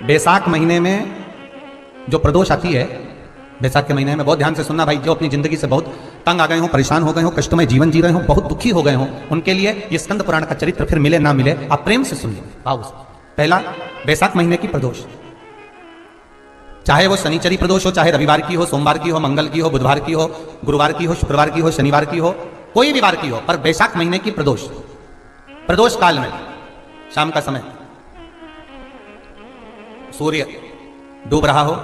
बैसाख महीने में जो प्रदोष आती है, बैसाख के महीने में, बहुत ध्यान से सुनना भाई, जो अपनी जिंदगी से बहुत तंग आ गए हो, परेशान हो गए हो, कष्टमय जीवन जी रहे हो, बहुत दुखी हो गए हो, उनके लिए ये स्कंद पुराण का चरित्र फिर मिले ना मिले, आप प्रेम से सुन लो भाव से। पहला, बैसाख महीने की प्रदोष, चाहे वो शनिचरी प्रदोष हो, चाहे रविवार की हो, सोमवार की हो, मंगल की हो, बुधवार की हो, गुरुवार की हो, शुक्रवार की हो, शनिवार की हो, कोई भी वार की हो, पर बैसाख महीने की प्रदोष, प्रदोष काल में शाम का समय सूर्य डूब रहा हो,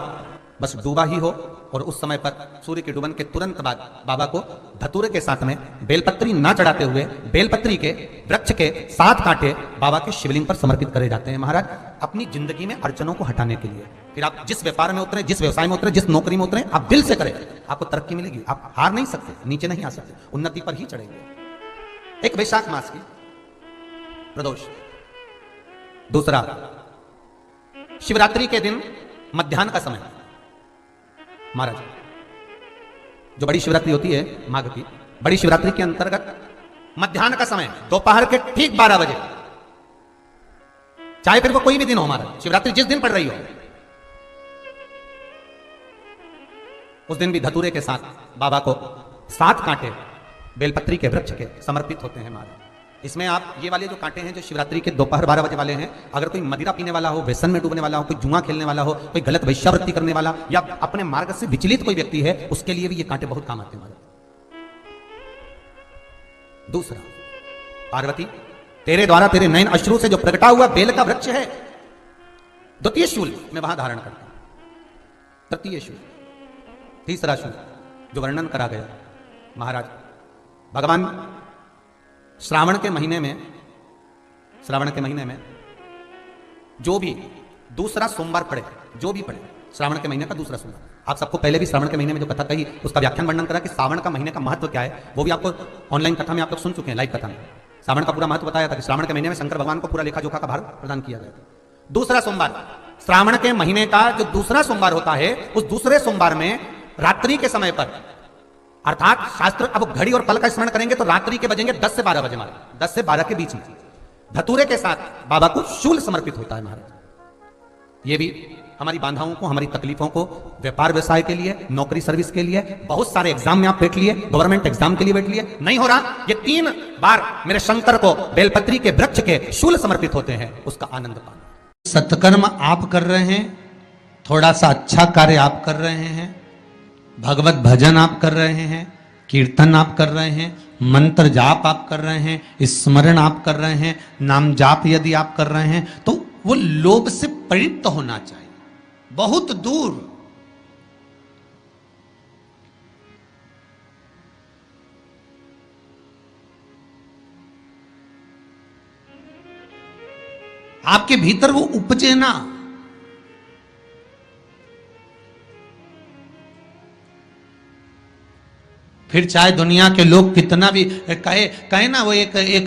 बस डूबा ही हो, और उस समय पर सूर्य के डूबन के तुरंत बाद बाबा को धतूरे के साथ में बेलपत्री ना चढ़ाते हुए बेलपत्री के वृक्ष के 7 कांटे बाबा के शिवलिंग पर समर्पित करे जाते हैं महाराज, अपनी जिंदगी में अड़चनों को हटाने के लिए। फिर आप जिस व्यापार में उतरे, जिस व्यवसाय में उतरे, जिस नौकरी में उतरे, आप दिल से करें, आपको तरक्की मिलेगी, आप हार नहीं सकते, नीचे नहीं आ सकते, उन्नति पर ही चढ़ेंगे। एक वैशाख मास की प्रदोष। दूसरा, शिवरात्रि के दिन मध्याह्न का समय महाराज, जो बड़ी शिवरात्रि होती है माघ की, बड़ी शिवरात्रि के अंतर्गत मध्याह्न का समय, दोपहर के ठीक 12 बजे, चाहे फिर वो कोई भी दिन हो महाराज, शिवरात्रि जिस दिन पड़ रही हो, उस दिन भी धतूरे के साथ बाबा को 7 कांटे बेलपत्री के वृक्ष के समर्पित होते हैं महाराज। इसमें आप ये वाले जो कांटे हैं जो शिवरात्रि के दोपहर 12 बजे वाले हैं, अगर कोई मदिरा पीने वाला हो, व्यसन में डूबने वाला हो, कोई जुआ खेलने वाला हो, कोई गलत वैश्यावृत्ति करने वाला, या अपने मार्ग से विचलित कोई व्यक्ति है, उसके लिए भी ये कांटे बहुत काम आते हैं महाराज। दूसरा, पार्वती तेरे द्वारा तेरे नयन अश्रु से जो प्रगटा हुआ बेल का वृक्ष है, द्वितीय शूल मैं वहां धारण करता हूं, तृतीय शूल, तीसरा शूल जो वर्णन करा गया महाराज, भगवान श्रावण के महीने में जो भी दूसरा सोमवार पड़े, जो भी पड़े श्रावण के महीने का दूसरा सोमवार, आप सबको पहले भी श्रावण के महीने में जो कथा कही उसका व्याख्यान वर्णन करा कि श्रावण का महीने का महत्व क्या है, वो भी आपको ऑनलाइन कथा में आप लोग सुन चुके हैं, लाइव कथा में श्रावण का पूरा महत्व बताया था कि श्रावण के महीने में शंकर भगवान को पूरा लेखा जोखा का भार प्रदान किया गया था। दूसरा सोमवार, श्रावण के महीने का जो दूसरा सोमवार होता है, उस दूसरे सोमवार में रात्रि के समय पर, अर्थात शास्त्र अब घड़ी और पल का स्मरण करेंगे तो रात्रि के बजेंगे 10 से 12 बजे महाराज, 10 से 12 के बीच में धतूरे के साथ बाबा को शूल समर्पित होता है महाराज। ये भी हमारी बाधाओं को, हमारी तकलीफों को, व्यापार व्यवसाय के लिए, नौकरी सर्विस के लिए, बहुत सारे एग्जाम में आप बैठ लिए, गवर्नमेंट एग्जाम के लिए बैठ लिए, नहीं हो रहा, ये 3 बार मेरे शंकर को बेलपत्री के वृक्ष के शूल समर्पित होते हैं, उसका आनंद पाना। सत्कर्म आप कर रहे हैं, थोड़ा सा अच्छा कार्य आप कर रहे हैं, भगवत भजन आप कर रहे हैं, कीर्तन आप कर रहे हैं, मंत्र जाप आप कर रहे हैं, स्मरण आप कर रहे हैं, नाम जाप यदि आप कर रहे हैं, तो वो लोभ से परिप्त होना चाहिए, बहुत दूर। आपके भीतर वो उपजे ना, फिर चाहे दुनिया के लोग कितना भी कहे ना, वो एक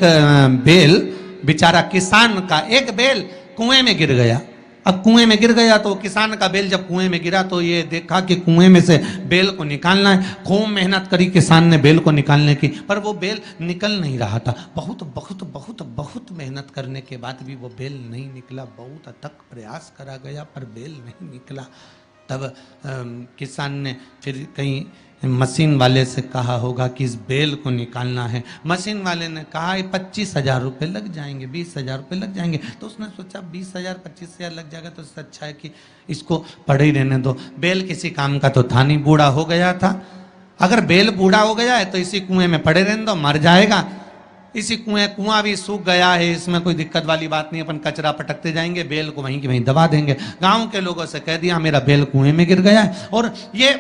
बेल बेचारा किसान का, एक बेल कुएं में गिर गया। अब कुएं में गिर गया तो किसान का बेल जब कुएं में गिरा तो ये देखा कि कुएं में से बेल को निकालना है, खूब मेहनत करी किसान ने बेल को निकालने की, पर वो बेल निकल नहीं रहा था। बहुत बहुत बहुत बहुत मेहनत करने के बाद भी वो बेल नहीं निकला, बहुत अथक प्रयास करा गया पर बेल नहीं निकला। तब किसान ने फिर कहीं मशीन वाले से कहा होगा कि इस बेल को निकालना है। मशीन वाले ने कहा 25,000 रुपये लग जाएंगे, 20,000 रुपये लग जाएंगे। तो उसने सोचा 20,000 25,000 लग जाएगा तो इससे अच्छा है कि इसको पड़े ही रहने दो। बेल किसी काम का तो था नहीं, बूढ़ा हो गया था। अगर बेल बूढ़ा हो गया है तो इसी कुएं में पड़े रहने दो, मर जाएगा। इसी कुआं भी सूख गया है, इसमें कोई दिक्कत वाली बात नहीं, अपन कचरा पटकते जाएंगे, बेल को वहीं की वहीं दबा देंगे। गाँव के लोगों से कह दिया मेरा बेल कुएं में गिर गया है और ये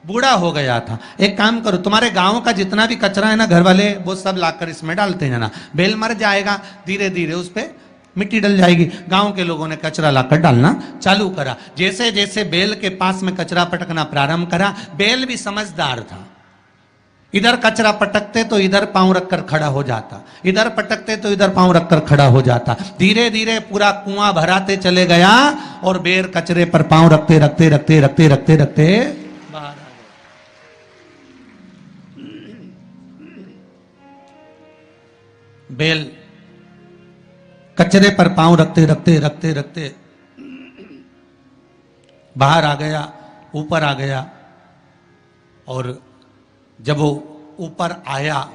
बूढ़ा हो गया था। एक काम करो, तुम्हारे गांव का जितना भी कचरा है ना, घर वाले वो सब लाकर इसमें डालते हैं ना, बेल मर जाएगा, धीरे धीरे उस पे मिट्टी डल जाएगी। गांव के लोगों ने कचरा लाकर डालना चालू करा। जैसे जैसे बेल के पास में कचरा पटकना प्रारंभ करा, बेल भी समझदार था। इधर कचरा पटकते तो इधर पांव रखकर खड़ा हो जाता, इधर पटकते तो इधर पांव रखकर खड़ा हो जाता। धीरे धीरे पूरा कुआं भराते चले गया और बेल कचरे पर पांव रखते रखते रखते रखते रखते रखते बाहर। बेल कचरे पर पांव रखते रखते रखते रखते बाहर आ गया, ऊपर आ गया, और जब वो ऊपर आया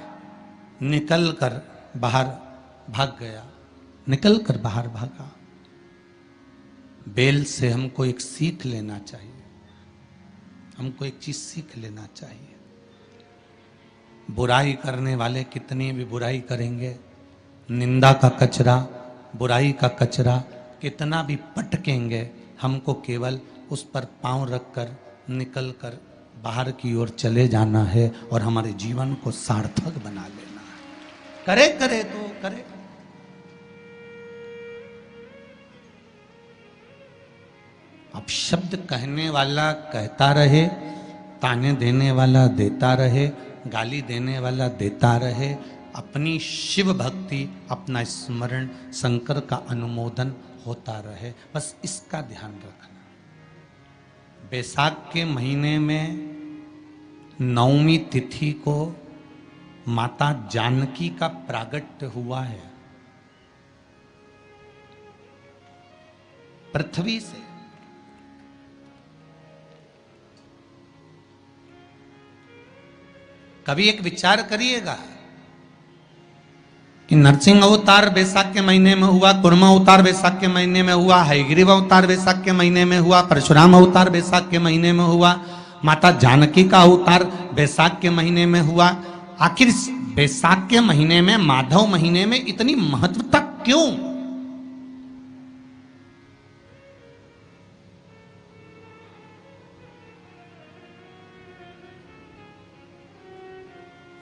निकल कर बाहर भाग गया, निकल कर बाहर भागा। बेल से हमको एक सीख लेना चाहिए, हमको एक चीज सीख लेना चाहिए। बुराई करने वाले कितनी भी बुराई करेंगे, निंदा का कचरा, बुराई का कचरा कितना भी पटकेंगे, हमको केवल उस पर पांव रखकर निकल कर बाहर की ओर चले जाना है और हमारे जीवन को सार्थक बना लेना है। करे करे तो करे। अब शब्द कहने वाला कहता रहे, ताने देने वाला देता रहे, गाली देने वाला देता रहे, अपनी शिव भक्ति, अपना स्मरण, शंकर का अनुमोदन होता रहे, बस इसका ध्यान रखना। बैसाख के महीने में 9वीं तिथि को माता जानकी का प्रागट्य हुआ है पृथ्वी से। कभी एक विचार करिएगा कि नरसिंह अवतार बैसाख के महीने में हुआ, कुर्मा अवतार बैसाख के महीने में हुआ, हयग्रीव अवतार बैसाख के महीने में हुआ, परशुराम अवतार बैसाख के महीने में हुआ, माता जानकी का अवतार बैसाख के महीने में हुआ। आखिर बैसाख के महीने में, माधव महीने में इतनी महत्वता क्यों?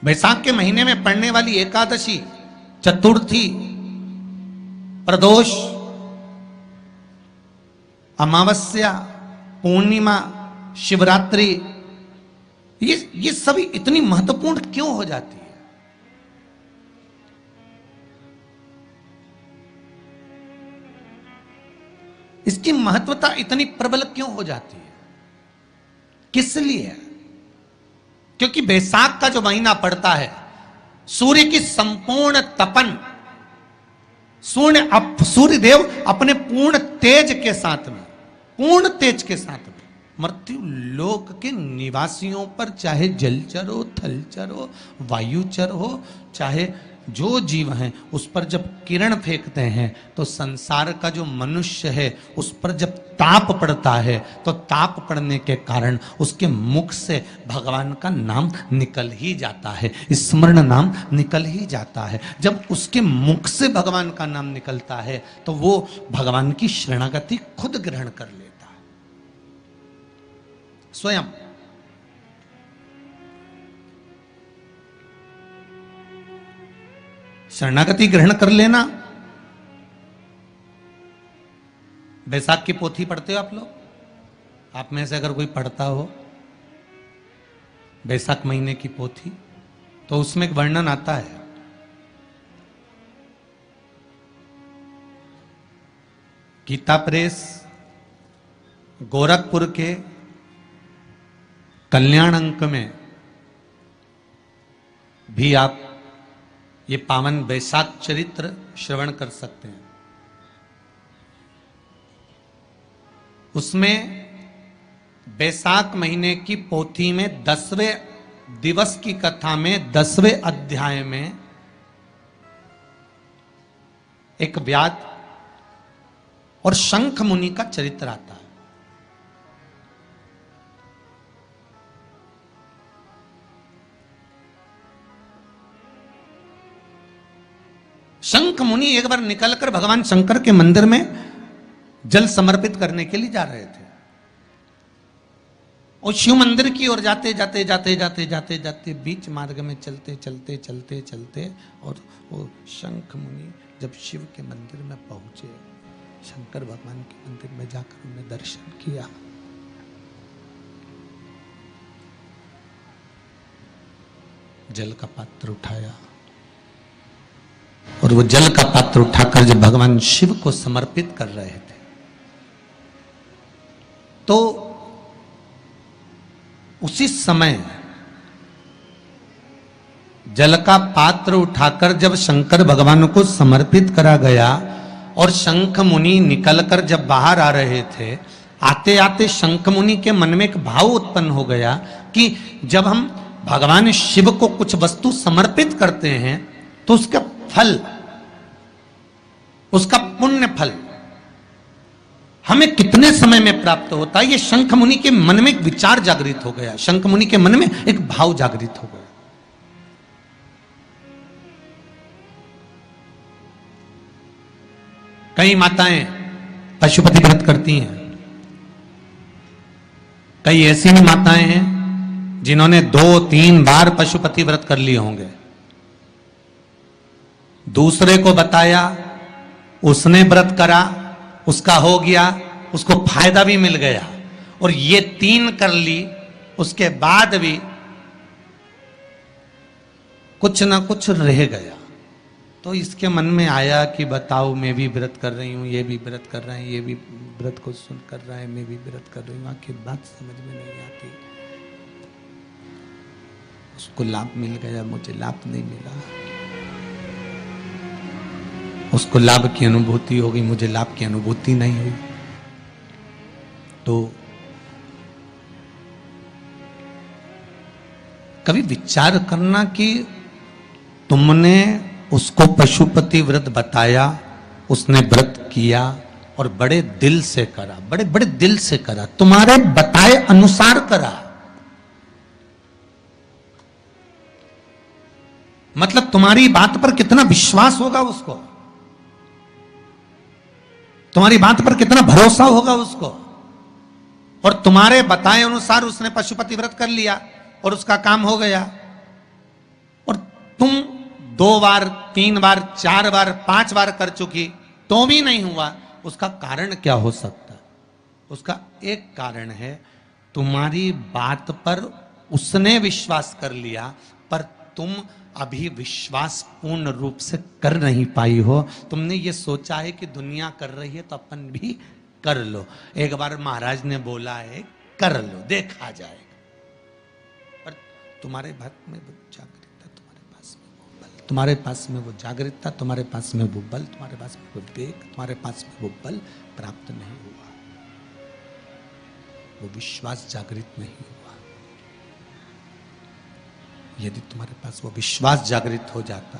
बैसाख के महीने में पड़ने वाली एकादशी, चतुर्थी, प्रदोष, अमावस्या, पूर्णिमा, शिवरात्रि, ये सभी इतनी महत्वपूर्ण क्यों हो जाती है? इसकी महत्वता इतनी प्रबल क्यों हो जाती है? किस लिए? क्योंकि बैसाख का जो महीना पड़ता है, सूर्य की संपूर्ण तपन, सूर्य देव अपने पूर्ण तेज के साथ में, पूर्ण तेज के साथ में मृत्यु लोक के निवासियों पर, चाहे जलचर हो, थलचर हो, वायुचर हो, चाहे जो जीव हैं, उस पर जब किरण फेंकते हैं तो संसार का जो मनुष्य है उस पर जब ताप पड़ता है तो ताप पड़ने के कारण उसके मुख से भगवान का नाम निकल ही जाता है, स्मरण नाम निकल ही जाता है। जब उसके मुख से भगवान का नाम निकलता है तो वो भगवान की शरणागति खुद ग्रहण कर लेता है स्वयं। शरणागति ग्रहण कर लेना। बैसाख की पोथी पढ़ते हो आप लोग? आप में से अगर कोई पढ़ता हो बैसाख महीने की पोथी, तो उसमें एक वर्णन आता है गीता प्रेस गोरखपुर के कल्याण अंक में भी आप ये पावन बैसाख चरित्र श्रवण कर सकते हैं। उसमें बैसाख महीने की पोथी में 10वें दिवस की कथा में 10वें अध्याय में एक व्याध और शंख मुनि का चरित्र आता है। शंख मुनि एक बार निकलकर भगवान शंकर के मंदिर में जल समर्पित करने के लिए जा रहे थे और शिव मंदिर की ओर जाते जाते जाते जाते जाते जाते बीच मार्ग में चलते चलते चलते चलते और वो शंख मुनि जब शिव के मंदिर में पहुंचे, शंकर भगवान के मंदिर में जाकर उन्हें दर्शन किया, जल का पात्र उठाया और वो जल का पात्र उठाकर जब भगवान शिव को समर्पित कर रहे थे तो उसी समय जल का पात्र उठाकर जब शंकर भगवान को समर्पित करा गया और शंख मुनि निकलकर जब बाहर आ रहे थे आते आते शंखमुनि के मन में एक भाव उत्पन्न हो गया कि जब हम भगवान शिव को कुछ वस्तु समर्पित करते हैं तो उसका फल, उसका पुण्य फल हमें कितने समय में प्राप्त होता है। ये शंखमुनि के मन में एक विचार जागृत हो गया, शंखमुनि के मन में एक भाव जागृत हो गया। कई माताएं पशुपति व्रत करती हैं, कई ऐसी भी माताएं हैं जिन्होंने 2-3 बार पशुपति व्रत कर लिए होंगे। दूसरे को बताया, उसने व्रत करा, उसका हो गया, उसको फायदा भी मिल गया, और ये 3 कर ली, उसके बाद भी कुछ ना कुछ रह गया। तो इसके मन में आया कि बताओ, मैं भी व्रत कर रही हूं, ये भी व्रत कर रहे हैं, ये भी व्रत को सुन कर रहा है, मैं भी व्रत कर रही हूं, आखिर बात समझ में नहीं आती। उसको लाभ मिल गया, मुझे लाभ नहीं मिला। उसको लाभ की अनुभूति हो गई, मुझे लाभ की अनुभूति नहीं हुई। तो कभी विचार करना कि तुमने उसको पशुपति व्रत बताया, उसने व्रत किया और बड़े दिल से करा, बड़े बड़े दिल से करा, तुम्हारे बताए अनुसार करा। मतलब तुम्हारी बात पर कितना विश्वास होगा उसको, तुम्हारी बात पर कितना भरोसा होगा उसको। और तुम्हारे बताए अनुसार उसने पशुपति व्रत कर लिया और उसका काम हो गया, और तुम 2 बार, 3 बार, 4 बार, 5 बार कर चुकी तो भी नहीं हुआ। उसका कारण क्या हो सकता है? उसका एक कारण है, तुम्हारी बात पर उसने विश्वास कर लिया, पर तुम अभी विश्वास पूर्ण रूप से कर नहीं पाई हो। तुमने ये सोचा है कि दुनिया कर रही है तो अपन भी कर लो। एक बार महाराज ने बोला है कर लो, देखा जाएगा। पर तुम्हारे बात में वो जागृतता, तुम्हारे पास में वो बल, तुम्हारे पास में वो जागृतता, तुम्हारे पास में वो बल, तुम्हारे पास में वो विवेक, तुम्हारे पास में वो बल प्राप्त नहीं हुआ, वो विश्वास जागृत नहीं हुआ। यदि तुम्हारे पास वो विश्वास जागृत हो जाता,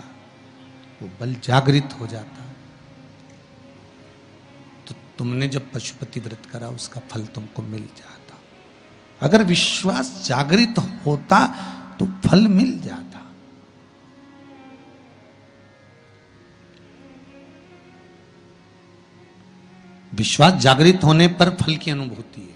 वो बल जागृत हो जाता, तो तुमने जब पशुपति व्रत करा उसका फल तुमको मिल जाता। अगर विश्वास जागृत होता तो फल मिल जाता। विश्वास जागृत होने पर फल की अनुभूति है।